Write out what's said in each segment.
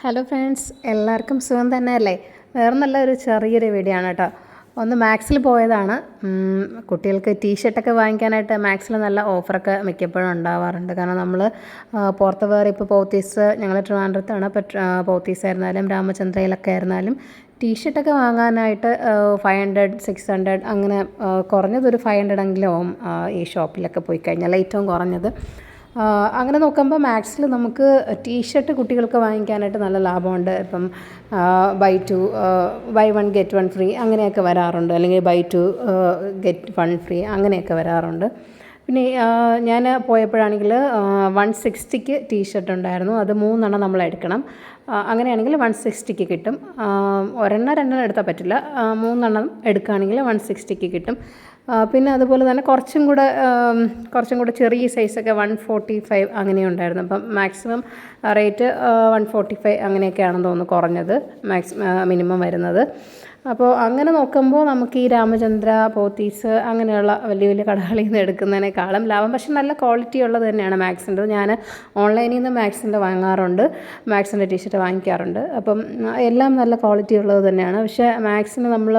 Hello friends, എല്ലാവർക്കും സുഖം തന്നെയല്ലേ? വേറെ നല്ലൊരു ചെറിയൊരു വീഡിയോ ആണ് കേട്ടോ. ഒന്ന് മാക്സിൽ പോയതാണ്. കുട്ടികൾക്ക് ടീഷർട്ടൊക്കെ വാങ്ങിക്കാനായിട്ട് മാക്സിൽ നല്ല ഓഫറൊക്കെ മിക്കപ്പോഴും ഉണ്ടാവാറുണ്ട്. കാരണം നമ്മൾ പുറത്ത് വേറെ ഇപ്പോൾ പോത്തീസ്, ഞങ്ങൾ ട്രിവാൻഡ്രത്താണ്. അപ്പോൾ പോത്തീസ് ആയിരുന്നാലും രാമചന്ദ്രയിലൊക്കെ ആയിരുന്നാലും ടീഷർട്ടൊക്കെ വാങ്ങാനായിട്ട് 500, 600 അങ്ങനെ കുറഞ്ഞതൊരു 500 എങ്കിലും ആവും ഈ ഷോപ്പിലൊക്കെ പോയി കഴിഞ്ഞാൽ, ഏറ്റവും കുറഞ്ഞത്. അങ്ങനെ നോക്കുമ്പോൾ മാക്സിൽ നമുക്ക് ടീഷർട്ട് കുട്ടികൾക്ക് വാങ്ങിക്കാനായിട്ട് നല്ല ലാഭമുണ്ട്. ഇപ്പം buy one get one free അങ്ങനെയൊക്കെ വരാറുണ്ട്, അല്ലെങ്കിൽ buy two get one free അങ്ങനെയൊക്കെ വരാറുണ്ട്. പിന്നെ ഞാൻ പോയപ്പോഴാണെങ്കിൽ 160ക്ക് ടീഷർട്ട് ഉണ്ടായിരുന്നു. അത് 3 നമ്മൾ എടുക്കണം. അങ്ങനെയാണെങ്കിൽ 160ക്ക് കിട്ടും. ഒരെണ്ണം രണ്ടെണ്ണം എടുത്താൽ പറ്റില്ല, 3 എടുക്കുകയാണെങ്കിൽ 160ക്ക് കിട്ടും. പിന്നെ അതുപോലെ തന്നെ കുറച്ചും കൂടെ ചെറിയ സൈസൊക്കെ 145 അങ്ങനെയുണ്ടായിരുന്നു. അപ്പം മാക്സിമം റേറ്റ് 145 അങ്ങനെയൊക്കെയാണെന്ന് തോന്നുന്നു കുറഞ്ഞത്, മിനിമം വരുന്നത്. അപ്പോൾ അങ്ങനെ നോക്കുമ്പോൾ നമുക്ക് ഈ രാമചന്ദ്ര, പോത്തീസ് അങ്ങനെയുള്ള വലിയ വലിയ കടകളിൽ നിന്ന് എടുക്കുന്നതിനേക്കാളും ലാഭം. പക്ഷെ നല്ല ക്വാളിറ്റി ഉള്ളത് തന്നെയാണ് മാക്സിൻ്റെ. ഞാൻ ഓൺലൈനിൽ നിന്ന് മാക്സിൻ്റെ വാങ്ങാറുണ്ട്, മാക്സിൻ്റെ ടീഷർട്ട് വാങ്ങിക്കാറുണ്ട്. അപ്പം എല്ലാം നല്ല ക്വാളിറ്റി ഉള്ളത് തന്നെയാണ്. പക്ഷേ മാക്സിന് നമ്മൾ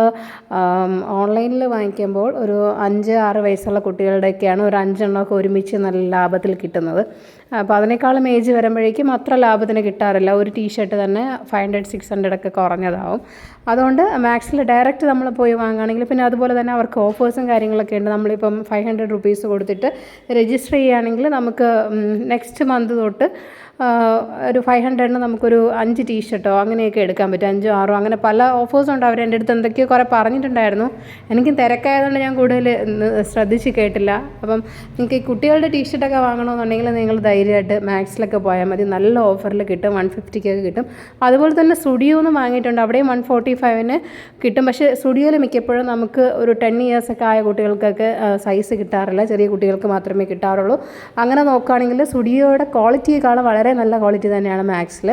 ഓൺലൈനിൽ വാങ്ങിക്കുമ്പോൾ ഒരു 5-6 വയസ്സുള്ള കുട്ടികളുടെയൊക്കെയാണ് ഒരു 5 എണ്ണമൊക്കെ ഒരുമിച്ച് നല്ല ലാഭത്തിൽ കിട്ടുന്നത്. അപ്പോൾ അതിനേക്കാളും ഏജ് വരുമ്പോഴേക്കും അത്ര ലാഭത്തിന് കിട്ടാറില്ല. ഒരു ടീഷർട്ട് തന്നെ 500, 600 ഒക്കെ കുറഞ്ഞതാവും. അതുകൊണ്ട് മാക്സിൽ ഡയറക്റ്റ് നമ്മൾ പോയി വാങ്ങുകയാണെങ്കിൽ, പിന്നെ അതുപോലെ തന്നെ അവർക്ക് ഓഫേഴ്സും കാര്യങ്ങളൊക്കെ ഉണ്ട്. നമ്മളിപ്പം 500 റുപ്പീസ് കൊടുത്തിട്ട് രജിസ്റ്റർ ചെയ്യുകയാണെങ്കിൽ നമുക്ക് നെക്സ്റ്റ് മന്ത് തൊട്ട് ഒരു 500-ന് നമുക്കൊരു 5 ടീഷർട്ടോ അങ്ങനെയൊക്കെ എടുക്കാൻ പറ്റും. 5, 6 അങ്ങനെ പല ഓഫേഴ്സും ഉണ്ട്. അവർ എൻ്റെ അടുത്ത് എന്തൊക്കെയോ കുറേ പറഞ്ഞിട്ടുണ്ടായിരുന്നു. എനിക്കും തിരക്കായതുകൊണ്ട് ഞാൻ കൂടുതൽ ശ്രദ്ധിച്ച് കേട്ടില്ല. അപ്പം നിങ്ങൾക്ക് ഈ കുട്ടികളുടെ ടീഷർട്ടൊക്കെ വാങ്ങണമെന്നുണ്ടെങ്കിൽ നിങ്ങൾ ധൈര്യമായിട്ട് മാക്സിലൊക്കെ പോയാൽ മതി. നല്ല ഓഫറിൽ കിട്ടും, 150-ക്കൊക്കെ കിട്ടും. അതുപോലെ തന്നെ സ്റ്റുഡിയോന്ന് വാങ്ങിയിട്ടുണ്ട്, അവിടെയും 145-ന് കിട്ടും. പക്ഷേ സ്റ്റുഡിയോയിൽ മിക്കപ്പോഴും നമുക്ക് ഒരു 10 ഇയേഴ്സൊക്കെ ആയ കുട്ടികൾക്കൊക്കെ സൈസ് കിട്ടാറില്ല, ചെറിയ കുട്ടികൾക്ക് മാത്രമേ കിട്ടാറുള്ളൂ. അങ്ങനെ നോക്കുകയാണെങ്കിൽ സ്റ്റുഡിയോയുടെ ക്വാളിറ്റിയേക്കാളും വളരെ നല്ല ക്വാളിറ്റി തന്നെയാണ് മാക്സിൽ.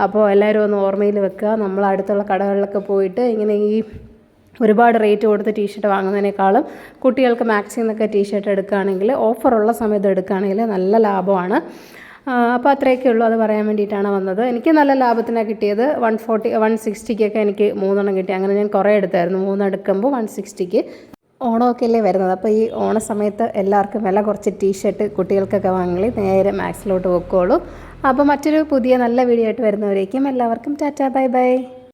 അപ്പോൾ എല്ലാവരും ഒന്ന് ഓർമ്മയിൽ വെക്കുക. നമ്മൾ അടുത്തുള്ള കടകളിലൊക്കെ പോയിട്ട് ഇങ്ങനെ ഈ ഒരുപാട് റേറ്റ് കൊടുത്ത് ടീഷർട്ട് വാങ്ങുന്നതിനേക്കാളും കുട്ടികൾക്ക് മാക്സിൽ നിന്നൊക്കെ ടീഷർട്ട് എടുക്കുകയാണെങ്കിൽ, ഓഫറുള്ള സമയത്ത് എടുക്കുകയാണെങ്കിൽ നല്ല ലാഭമാണ്. അപ്പോൾ അത്രയൊക്കെ ഉള്ളൂ, അത് പറയാൻ വേണ്ടിയിട്ടാണ് വന്നത്. എനിക്ക് നല്ല ലാഭത്തിനാണ് കിട്ടിയത്. 160-160ക്കൊക്കെ എനിക്ക് 3 കിട്ടി. അങ്ങനെ ഞാൻ കുറേ എടുത്തായിരുന്നു. 3 എടുക്കുമ്പോൾ 160ക്ക്. ഓണമൊക്കെ അല്ലേ വരുന്നത്, അപ്പോൾ ഈ ഓണ സമയത്ത് എല്ലാവർക്കും വില കുറച്ച് ടീഷർട്ട് കുട്ടികൾക്കൊക്കെ വാങ്ങി നേരെ മാക്സിലോട്ട് വെക്കുകയുള്ളൂ. അപ്പോൾ മറ്റൊരു പുതിയ നല്ല വീഡിയോ ആയിട്ട് വരുന്നവരേക്കും എല്ലാവർക്കും ടാറ്റാ, ബൈ ബൈ.